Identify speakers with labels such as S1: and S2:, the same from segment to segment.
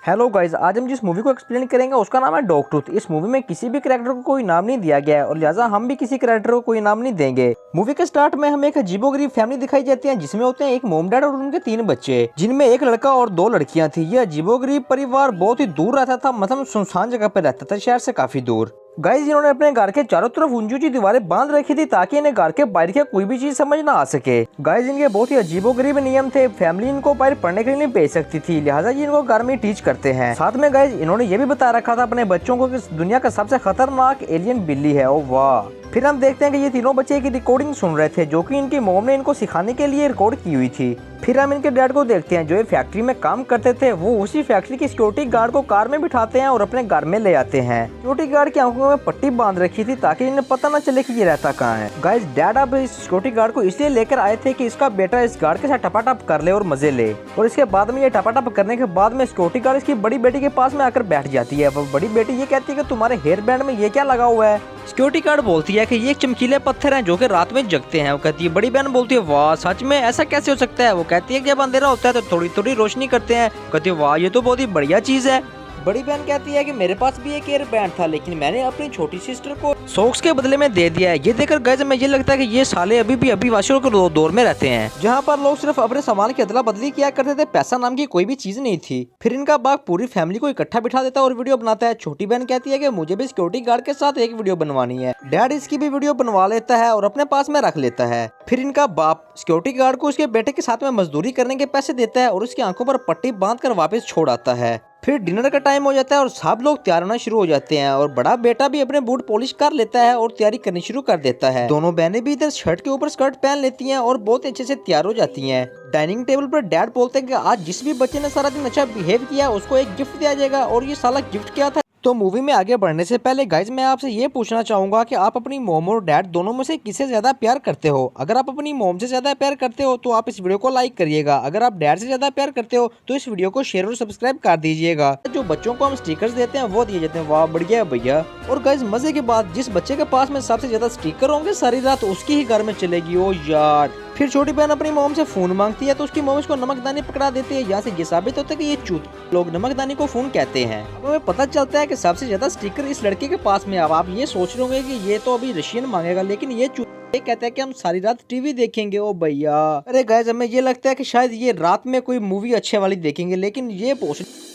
S1: Hello guys, आज हम जिस मूवी को एक्सप्लेन करेंगे उसका नाम है डॉग टूथ। इस मूवी में किसी भी कैरेक्टर को कोई नाम नहीं दिया गया है और लिहाजा हम भी किसी कैरेक्टर को कोई नाम नहीं देंगे। मूवी के स्टार्ट में हमें एक अजीबोगरीब फैमिली दिखाई जाती है जिसमें होते हैं एक मॉम डैड और उनके 3 बच्चे, जिनमें एक लड़का और 2 लड़कियां थी। यह अजीबोगरीब परिवार बहुत ही दूर रहता था, मतलब सुनसान जगह पर रहता था, शहर से काफी दूर। गाइस, इन्होंने अपने घर के चारों तरफ ऊंची ऊंची दीवारें बांध रखी थी ताकि इन्हें घर के बाहर की कोई भी चीज समझ ना आ सके। गाइस, इनके बहुत ही अजीबोगरीब नियम थे। फैमिली इनको बाहर पढ़ने के लिए नहीं भेज सकती थी, लिहाजा ये इनको घर में टीच करते हैं। साथ में गाइस, इन्होंने ये भी बता रखा था अपने बच्चों को कि दुनिया का सबसे खतरनाक एलियन बिल्ली है। ओ वाह। फिर हम देखते हैं कि ये तीनों बच्चे की रिकॉर्डिंग सुन रहे थे जो कि इनकी मॉम ने इनको सिखाने के लिए रिकॉर्ड की हुई थी। फिर हम इनके डैड को देखते हैं जो ये फैक्ट्री में काम करते थे। वो उसी फैक्ट्री की सिक्योरिटी गार्ड को कार में बिठाते हैं और अपने घर में ले आते हैं। सिक्योरिटी गार्ड की आंखों में पट्टी बांध रखी थी ताकि इन्हें पता न चले कि ये रहता कहाँ है। गाइस, डैड अब इस सिक्योरिटी गार्ड को इसलिए लेकर आए थे कि इसका बेटा इस गार्ड के साथ टपाटप कर ले और मजे ले। और इसके बाद में ये टपाटप करने के बाद में सिक्योरिटी गार्ड इसकी बड़ी बेटी के पास में आकर बैठ जाती है। वो बड़ी बेटी ये कहती है कि तुम्हारे हेयर बैंड में ये क्या लगा हुआ है। सिक्योरिटी गार्ड बोलती है कि ये चमकीले पत्थर हैं जो कि रात में जगते हैं। वो कहती है, बड़ी बहन बोलती है, वाह सच में ऐसा कैसे हो सकता है। वो कहती है कि जब अंधेरा होता है तो थोड़ी थोड़ी रोशनी करते हैं। कहती है, वाह ये तो बहुत ही बढ़िया चीज है। बड़ी बहन कहती है कि मेरे पास भी एक एयर बैंड था लेकिन मैंने अपनी छोटी सिस्टर को सॉक्स के बदले में दे दिया है। ये देखकर गाइस हमें ये लगता है कि ये साले अभी भी अभिवासियों के दौर में रहते हैं जहाँ पर लोग सिर्फ अपने सामान की अदला बदली किया करते थे, पैसा नाम की कोई भी चीज नहीं थी। फिर इनका बाप पूरी फैमिली को इकट्ठा बिठा देता है और वीडियो बनाता है। छोटी बहन कहती है कि मुझे भी सिक्योरिटी गार्ड के साथ एक वीडियो बनवानी है। डैड इसकी भी वीडियो बनवा लेता है और अपने पास में रख लेता है। फिर इनका बाप सिक्योरिटी गार्ड को उसके बेटे के साथ में मजदूरी करने के पैसे देता है और उसकी आंखों पर पट्टी बांधकर वापस छोड़ आता है। फिर डिनर का टाइम हो जाता है और सब लोग तैयार होना शुरू हो जाते हैं और बड़ा बेटा भी अपने बूट पॉलिश कर लेता है और तैयारी करनी शुरू कर देता है। दोनों बहनें भी इधर शर्ट के ऊपर स्कर्ट पहन लेती हैं और बहुत अच्छे से तैयार हो जाती हैं। डाइनिंग टेबल पर डैड बोलते हैं कि आज जिस भी बच्चे ने सारा दिन अच्छा बिहेव किया उसको एक गिफ्ट दिया जाएगा। और ये साला गिफ्ट क्या था। तो मूवी में आगे बढ़ने से पहले गाइज मैं आपसे ये पूछना चाहूंगा कि आप अपनी मॉम और डैड दोनों में से किससे ज्यादा प्यार करते हो। अगर आप अपनी मॉम से ज्यादा प्यार करते हो तो आप इस वीडियो को लाइक करिएगा। अगर आप डैड से ज्यादा प्यार करते हो तो इस वीडियो को शेयर और सब्सक्राइब कर दीजिएगा। जो बच्चों को हम स्टिकर्स देते हैं वो दिए जाते हैं। वाह बढ़िया है भैया। और गाइज मजे की बात, जिस बच्चे के पास में सबसे ज्यादा स्टिकर होंगे सारी रात उसकी ही घर में चलेगी। ओ यार। फिर छोटी बहन अपनी मॉम से फोन मांगती है तो उसकी मॉम उसको नमकदानी पकड़ा देती है। यहाँ से ये साबित होता है कि ये चूत लोग नमकदानी को फोन कहते हैं। हमें पता चलता है कि सबसे ज्यादा स्टिकर इस लड़के के पास में। अब आप ये सोच रहे होंगे कि ये तो अभी रशियन मांगेगा, लेकिन ये कहता है कि हम सारी रात टीवी देखेंगे। ओ भैया। अरे गाइस, हमें ये लगता है कि शायद ये रात में कोई मूवी अच्छे वाली देखेंगे, लेकिन ये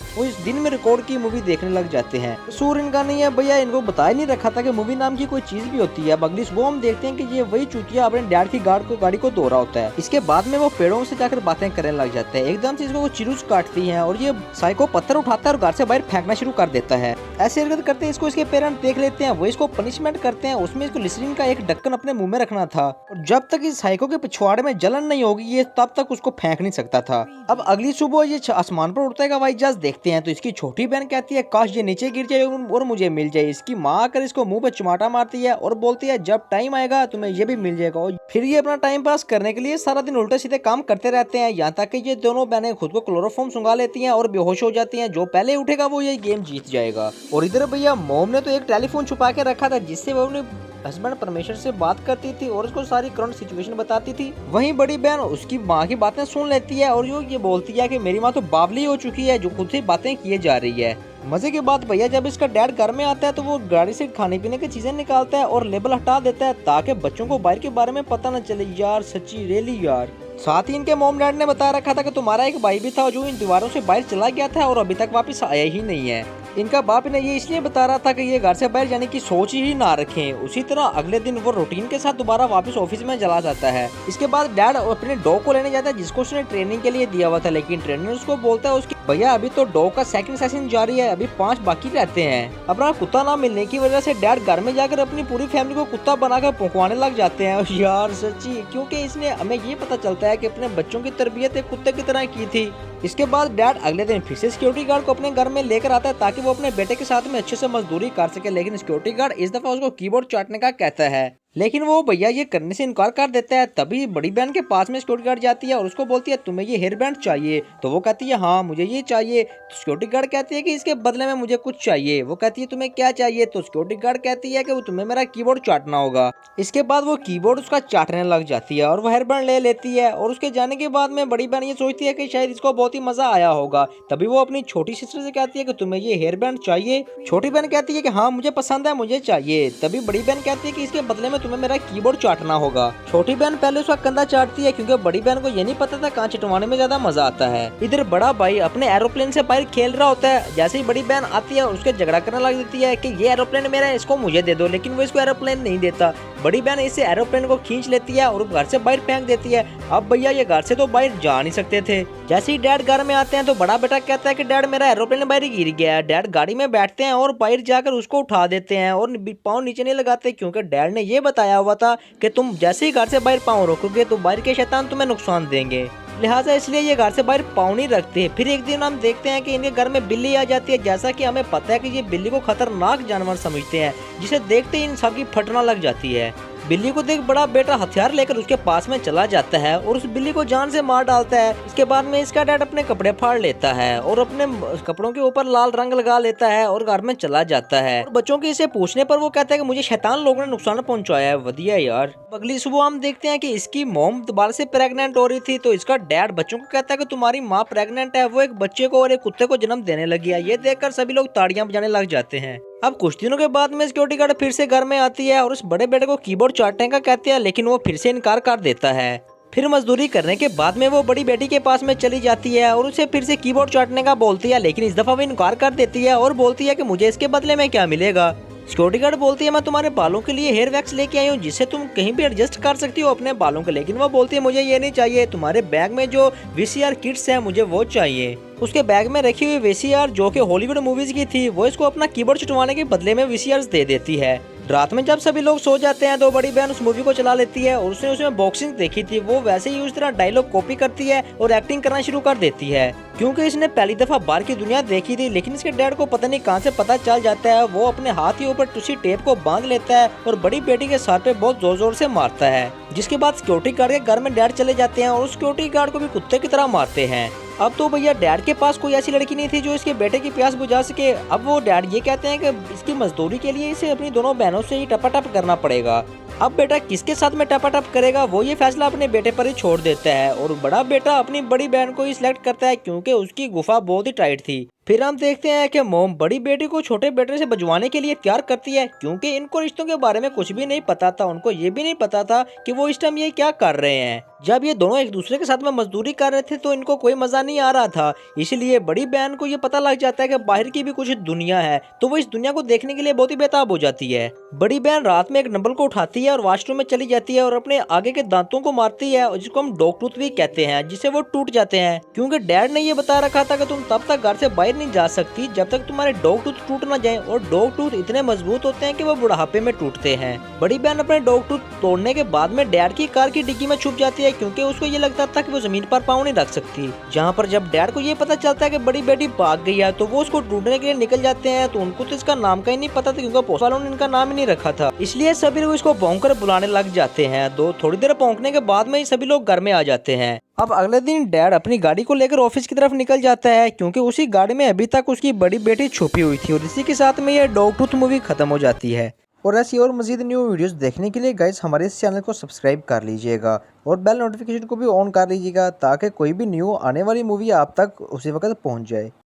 S1: वो इस दिन में रिकॉर्ड की मूवी देखने लग जाते हैं। कसूर इनका नहीं है भैया, इनको बताया नहीं रखा था कि मूवी नाम की कोई चीज भी होती है। अब अगली सुबह हम देखते हैं कि ये वही चूतिया अपने डैड की गाड़ी को धो रहा होता है। इसके बाद में वो पेड़ों से जाकर बातें करने लग जाते हैं। एकदम से इसको वो चिरूच काटती है और ये साइको पत्थर उठाता है और घर से बाहर फेंकना शुरू कर देता है। ऐसे हरकत करते हैं इसको इसके पेरेंट्स देख लेते हैं। वो इसको पनिशमेंट करते हैं। उसमें इसको लिसरीन का एक ढक्कन अपने मुंह में रखना था और जब तक इस साइको के पिछवाड़े में जलन नहीं होगी ये तब तक उसको फेंक नहीं सकता था। अब अगली सुबह ये आसमान पर उड़ता है हवाई जहाज देखते हैं तो इसकी छोटी बहन कहती है काश ये नीचे गिर जाए और मुझे मिल जाए। इसकी माँ आकर इसको मुंह पे चिमाटा मारती है और बोलती है जब टाइम आएगा तुम्हें ये भी मिल जाएगा। और फिर ये अपना टाइम पास करने के लिए सारा दिन उल्टे सीधे काम करते रहते हैं, यहाँ तक कि ये दोनों बहनें खुद को क्लोरोफॉर्म सुंघा लेती हैं और बेहोश हो जाती हैं। जो पहले उठेगा वो ये गेम जीत जाएगा। और इधर भैया मॉम ने तो एक टेलीफोन छुपा के रखा था जिससे वो अपने हस्बैंड परमेश्वर से बात करती थी और उसको सारी करंट सिचुएशन बताती थी। वहीं बड़ी बहन उसकी माँ की बातें सुन लेती है और ये बोलती है कि मेरी माँ तो बावली हो चुकी है जो खुद से बातें किए जा रही है। मजे की बात भैया, जब इसका डैड घर में आता है तो वो गाड़ी से खाने पीने की चीजें निकालता है और लेबल हटा देता है ताकि बच्चों को बाहर के बारे में पता न चले। यार सच्ची रियली यार। साथ ही इनके मॉम डैड ने बता रखा था कि तुम्हारा एक भाई भी था जो इन दीवारों से बाहर चला गया था और अभी तक वापस आया ही नहीं है। इनका बाप ने ये इसलिए बता रहा था कि ये घर से बाहर जाने की सोच ही ना रखें। उसी तरह अगले दिन वो रूटीन के साथ दोबारा वापस ऑफिस में चला जाता है। इसके बाद डैड अपने डॉग को लेने जाता है जिसको उसने ट्रेनिंग के लिए दिया हुआ था, लेकिन ट्रेनर उसको बोलता है उसकी भैया अभी तो डॉग का सेकंड सेशन जारी है, अभी 5 बाकी रहते हैं। अपना कुत्ता ना मिलने की वजह से डैड घर में जाकर अपनी पूरी फैमिली को कुत्ता बनाकर भौंकवाने लग जाते हैं। यार सच्ची, क्योंकि इसने हमें ये पता चलता है कि अपने बच्चों की तरबियत एक कुत्ते की तरह की थी। इसके बाद डैड अगले दिन फिर से सिक्योरिटी गार्ड को अपने घर में लेकर आता है ताकि वो अपने बेटे के साथ में अच्छे से मजदूरी कर सके, लेकिन सिक्योरिटी गार्ड इस दफा उसको कीबोर्ड चाटने का कहता है, लेकिन वो भैया ये करने से इनकार कर देता है। तभी बड़ी बहन के पास में सिक्योरिटी गार्ड जाती है और उसको बोलती है तुम्हें ये हेयर बैंड चाहिए, तो वो कहती है हाँ मुझे ये चाहिए। तो सिक्योरिटी गार्ड कहती है कि इसके बदले में मुझे कुछ चाहिए। वो कहती है तुम्हें क्या चाहिए, तो सिक्योरिटी गार्ड कहती है कि वो तुम्हें मेरा कीबोर्ड चाटना होगा। इसके बाद वो कीबोर्ड उसका चाटने लग जाती है और वो हेयर बैंड ले लेती है। और उसके जाने के बाद में बड़ी बहन ये सोचती है कि शायद इसको बहुत बहुत ही मजा आया होगा। तभी वो अपनी छोटी सिस्टर से कहती है कि तुम्हें ये हेयर बैंड चाहिए। छोटी बहन कहती है कि हाँ मुझे पसंद है, मुझे चाहिए। तभी बड़ी बहन कहती है कि इसके बदले में तुम्हें मेरा कीबोर्ड चाटना होगा। छोटी बहन पहले उसका कंधा चाटती है क्योंकि बड़ी बहन को ये नहीं पता था कहाँ चटवाने में ज्यादा मजा आता है। इधर बड़ा भाई अपने एरोप्लेन से बाहर खेल रहा होता है। जैसे ही बड़ी बहन आती है उसके झगड़ा करने लग देती है कि ये एरोप्लेन मेरा है, इसको मुझे दे दो, लेकिन वो इसको एरोप्लेन नहीं देता। बड़ी बहन इसे एरोप्लेन को खींच लेती है और घर से बाहर फेंक देती है। अब भैया ये घर से तो बाहर जा नहीं सकते थे। जैसे ही डैड घर में आते हैं तो बड़ा बेटा कहता है कि डैड मेरा एरोप्लेन बाहर गिर गया है। डैड गाड़ी में बैठते हैं और बाहर जाकर उसको उठा देते हैं और पाँव नीचे नहीं लगाते क्योंकि डैड ने ये बताया हुआ था कि तुम जैसे ही घर से बाहर पाँव रखोगे तो बाहर के शैतान तुम्हें नुकसान देंगे, लिहाजा इसलिए ये घर से बाहर पाँव नहीं रखते। फिर एक दिन हम देखते हैं कि इनके घर में बिल्ली आ जाती है। जैसा कि हमें पता है कि ये बिल्ली को खतरनाक जानवर समझते हैं, जिसे देखते ही इन सबकी फटना लग जाती है। बिल्ली को देख बड़ा बेटा हथियार लेकर उसके पास में चला जाता है और उस बिल्ली को जान से मार डालता है। इसके बाद में इसका डैड अपने कपड़े फाड़ लेता है और अपने कपड़ों के ऊपर लाल रंग लगा लेता है और घर में चला जाता है। और बच्चों के इसे पूछने पर वो कहता है कि मुझे शैतान लोगों ने नुकसान पहुंचाया है। वधिया यार। अगली सुबह हम देखते हैं कि इसकी मॉम दोबारा से प्रेग्नेंट हो रही थी तो इसका डैड बच्चों को कहता है कि तुम्हारी माँ प्रेग्नेंट है, वो एक बच्चे को और एक कुत्ते को जन्म देने लगी है। ये देखकर सभी लोग ताड़ियां बजाने लग जाते हैं। अब कुछ दिनों के बाद में सिक्योरिटी गार्ड फिर से घर में आती है और उस बड़े बेटे को कीबोर्ड चाटने का कहती है, लेकिन वो फिर से इनकार कर देता है। फिर मजदूरी करने के बाद में वो बड़ी बेटी के पास में चली जाती है और उसे फिर से कीबोर्ड चाटने का बोलती है, लेकिन इस दफा वो इनकार कर देती है और बोलती है कि मुझे इसके बदले में क्या मिलेगा। सिक्योरिटी गार्ड बोलती है मैं तुम्हारे बालों के लिए हेयर वैक्स लेके आई हूँ जिससे तुम कहीं भी एडजस्ट कर सकती हो अपने बालों के, लेकिन वो बोलती है मुझे ये नहीं चाहिए, तुम्हारे बैग में जो वीसीआर किट्स है मुझे वो चाहिए। उसके बैग में रखी हुई वीसीआर जो कि हॉलीवुड मूवीज की थी वो इसको अपना कीबोर्ड छुटवाने के बदले में वीसीआर दे देती है। रात में जब सभी लोग सो जाते हैं तो बड़ी बहन उस मूवी को चला लेती है और उसने उसमें बॉक्सिंग देखी थी, वो वैसे ही उस तरह डायलॉग कॉपी करती है और एक्टिंग करना शुरू कर देती है क्योंकि इसने पहली दफा बाहर की दुनिया देखी थी। लेकिन इसके डैड को पता नहीं कहां से पता चल जाता है। वो अपने हाथ के ऊपर टूसी टेप को बांध लेता है और बड़ी बेटी के सर पे बहुत जोर जोर से मारता है, जिसके बाद सिक्योरिटी गार्ड के घर में डैड चले जाते हैं और सिक्योरिटी गार्ड को भी कुत्ते की तरह मारते हैं। अब तो भैया डैड के पास कोई ऐसी लड़की नहीं थी जो इसके बेटे की प्यास बुझा सके। अब वो डैड ये कहते हैं कि इसकी मजदूरी के लिए इसे अपनी दोनों बहनों से ही टपाटप करना पड़ेगा। अब बेटा किसके साथ में टपाटप करेगा वो ये फैसला अपने बेटे पर ही छोड़ देता है और बड़ा बेटा अपनी बड़ी बहन को ही सिलेक्ट करता है क्योंकि उसकी गुफा बहुत ही टाइट थी। फिर हम देखते हैं कि मॉम बड़ी बेटी को छोटे बेटे से बजवाने के लिए तैयार करती है क्योंकि इनको रिश्तों के बारे में कुछ भी नहीं पता था। उनको ये भी नहीं पता था कि वो इस टाइम ये क्या कर रहे हैं। जब ये दोनों एक दूसरे के साथ में मजदूरी कर रहे थे तो इनको कोई मजा नहीं आ रहा था, इसलिए बड़ी बहन को ये पता लग जाता है कि बाहर की भी कुछ दुनिया है तो वो इस दुनिया को देखने के लिए बहुत ही बेताब हो जाती है। बड़ी बहन रात में एक नंबल को उठाती है और वॉशरूम में चली जाती है और अपने आगे के दांतों को मारती है जिसको हम डॉग टूथ भी कहते हैं, जिससे वो टूट जाते हैं क्योंकि डैड ने ये बता रखा था कि तुम तब तक घर से बाहर नहीं जा सकती जब तक तुम्हारे डॉग टूथ टूट ना जाए और डॉग टूथ इतने मजबूत होते हैं कि वो बुढ़ापे में टूटते हैं। बड़ी बहन अपने डॉग टूथ तोड़ने के बाद में डैड की कार की डिग्गी में छुप जाती है क्योंकि उसको ये लगता था कि वो जमीन पर पाँव नहीं रख सकती। जहाँ पर जब डैड को ये पता चलता है कि बड़ी बेटी भाग गई है तो वो उसको ढूंढने के लिए निकल जाते हैं। तो उनको तो इसका नाम का ही नहीं पता था क्योंकि पुलिस वालों ने इनका नाम ही नहीं रखा था, इसलिए सभी लोग इसको भौंककर बुलाने लग जाते हैं। तो थोड़ी देर भौंकने के बाद में ही सभी लोग घर में आ जाते हैं। अब अगले दिन डैड अपनी गाड़ी को लेकर ऑफिस की तरफ निकल जाता है क्योंकि उसी गाड़ी में अभी तक उसकी बड़ी बेटी छुपी हुई थी और इसी के साथ में ये डॉग टूथ मूवी खत्म हो जाती है। और ऐसी और मजीद न्यू वीडियोस देखने के लिए गाइस हमारे इस चैनल को सब्सक्राइब कर लीजिएगा और बेल नोटिफिकेशन को भी ऑन कर लीजिएगा ताकि कोई भी न्यू आने वाली मूवी आप तक उसी वक्त पहुंच जाए।